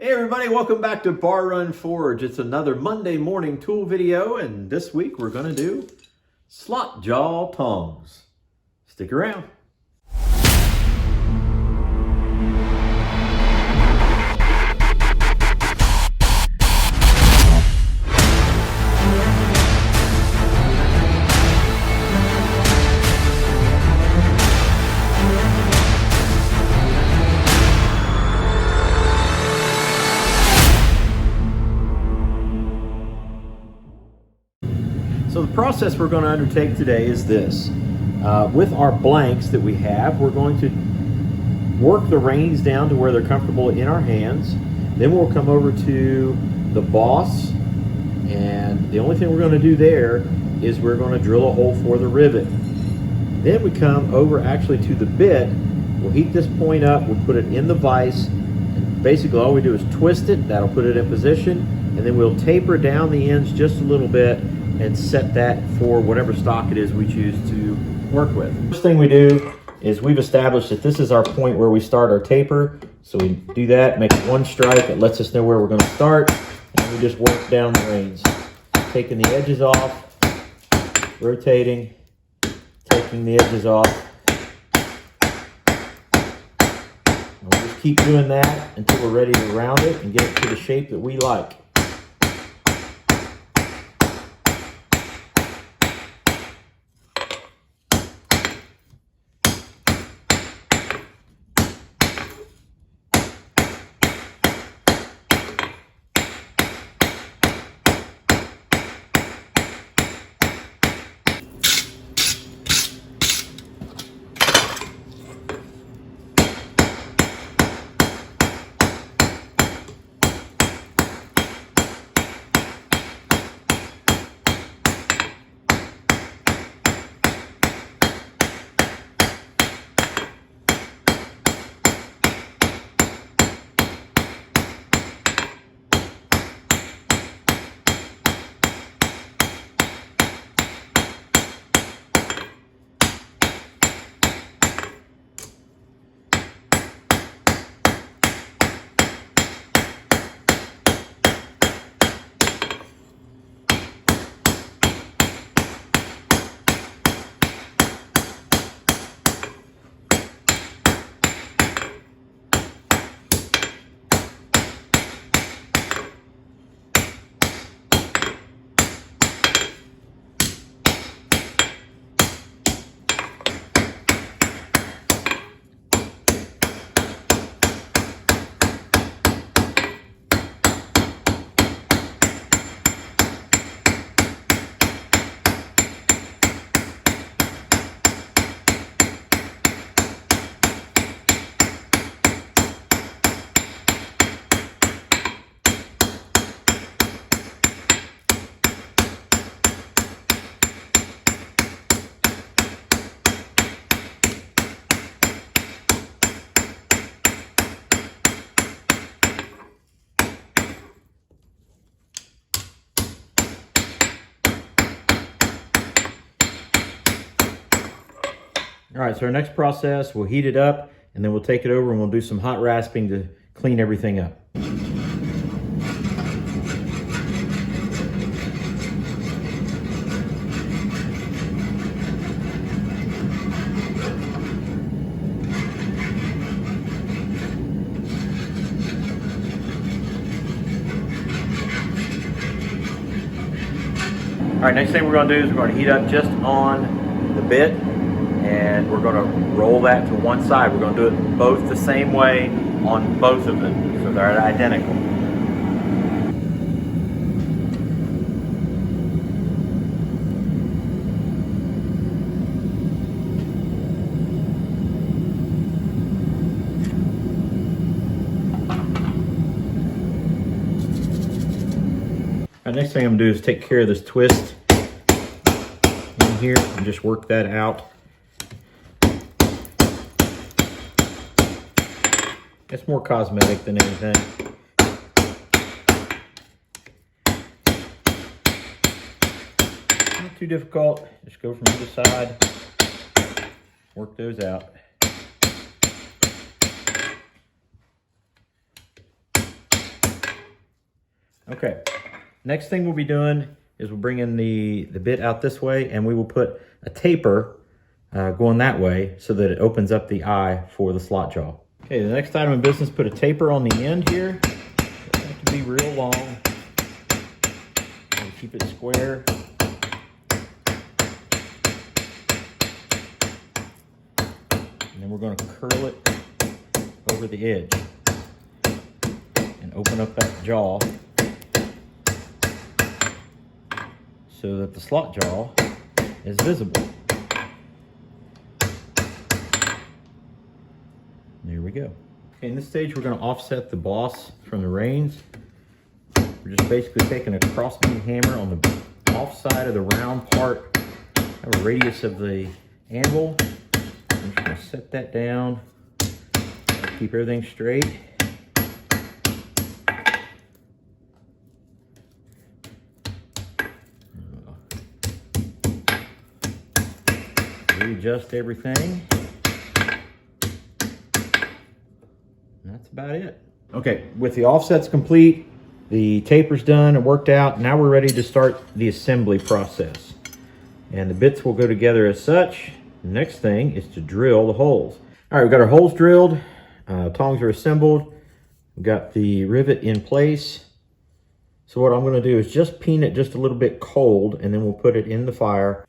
Hey everybody, welcome back to Bar Run Forge. It's another Monday morning tool video, and this week we're going to do Slot Jaw Tongs. Stick around. So the process we're going to undertake today is this. With our blanks that we have, we're going to work the reins down to where they're comfortable in our hands. Then we'll come over to the boss, and the only thing we're going to do there is we're going to drill a hole for the rivet. Then we come over actually to the bit. We'll heat this point up, we'll put it in the vise, and basically all we do is twist it. That'll put it in position, and then we'll taper down the ends just a little bit and set that for whatever stock it is we choose to work with. First thing we do is we've established that this is our point where we start our taper. So we do that, make one strike that lets us know where we're going to start, and we just work down the reins. Taking the edges off, rotating, taking the edges off. And we'll just keep doing that until we're ready to round it and get it to the shape that we like. All right, so our next process, we'll heat it up, and then we'll take it over and we'll do some hot rasping to clean everything up. All right, next thing we're going to do is we're going to heat up just on the bit, and we're going to roll that to one side. We're going to do it both the same way on both of them, so they're identical. All right, next thing I'm going to do is take care of this twist in here and just work that out. It's more cosmetic than anything. Not too difficult. Just go from either side, work those out. Okay, next thing we'll be doing is we'll bring in the bit out this way, and we will put a taper going that way so that it opens up the eye for the slot jaw. Okay, the next item of business, put a taper on the end here. Doesn't have to be real long. And keep it square. And then we're going to curl it over the edge and open up that jaw so that the slot jaw is visible. There we go. Okay, in this stage, we're going to offset the boss from the reins. We're just basically taking a crossbeam hammer on the off side of the round part, have a radius of the anvil. I'm just going to set that down, keep everything straight. Readjust everything. And that's about it. Okay, with the offsets complete, the taper's done and worked out, now we're ready to start the assembly process. And the bits will go together as such. The next thing is to drill the holes. All right, we've got our holes drilled, tongs are assembled, we've got the rivet in place. So what I'm going to do is just peen it just a little bit cold, and then we'll put it in the fire.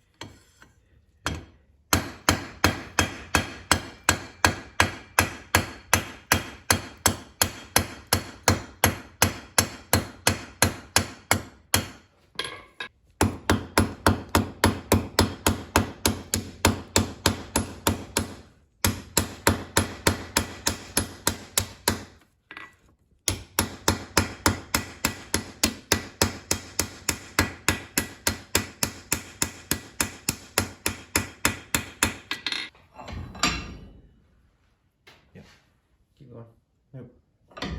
Keep going. Nope. All right,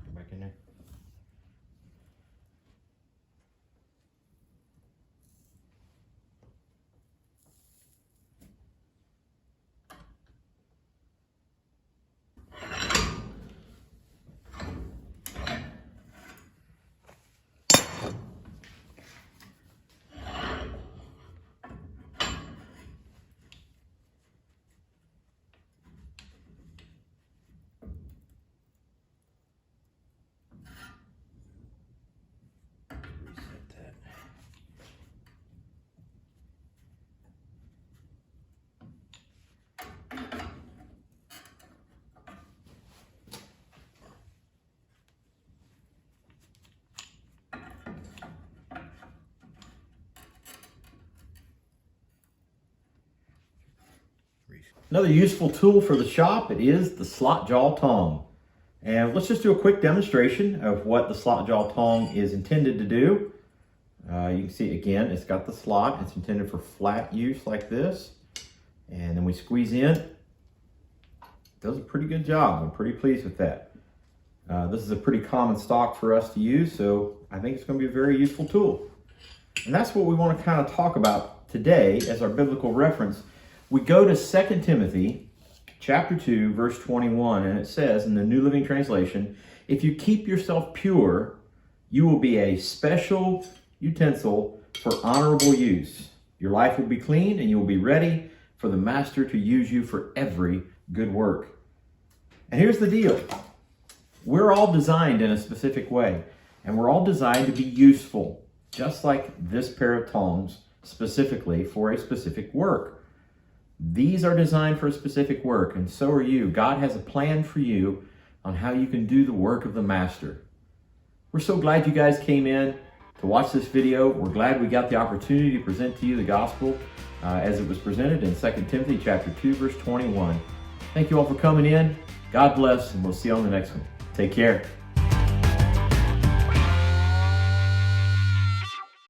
go back in there. Another useful tool for the shop, it is the slot jaw tong. And let's just do a quick demonstration of what the slot jaw tong is intended to do. You can see again, it's got the slot. It's intended for flat use like this. And then we squeeze in. It does a pretty good job. I'm pretty pleased with that. This is a pretty common stock for us to use, so I think it's going to be a very useful tool. And that's what we want to kind of talk about today as our biblical reference. We go to 2 Timothy chapter 2, verse 21, and it says in the New Living Translation, "If you keep yourself pure, you will be a special utensil for honorable use. Your life will be clean, and you will be ready for the master to use you for every good work." And here's the deal. We're all designed in a specific way, and we're all designed to be useful, just like this pair of tongs, specifically for a specific work. These are designed for a specific work, and so are you. God has a plan for you on how you can do the work of the master. We're so glad you guys came in to watch this video. We're glad we got the opportunity to present to you the gospel as it was presented in 2 Timothy chapter 2, verse 21. Thank you all for coming in. God bless, and we'll see you on the next one. Take care.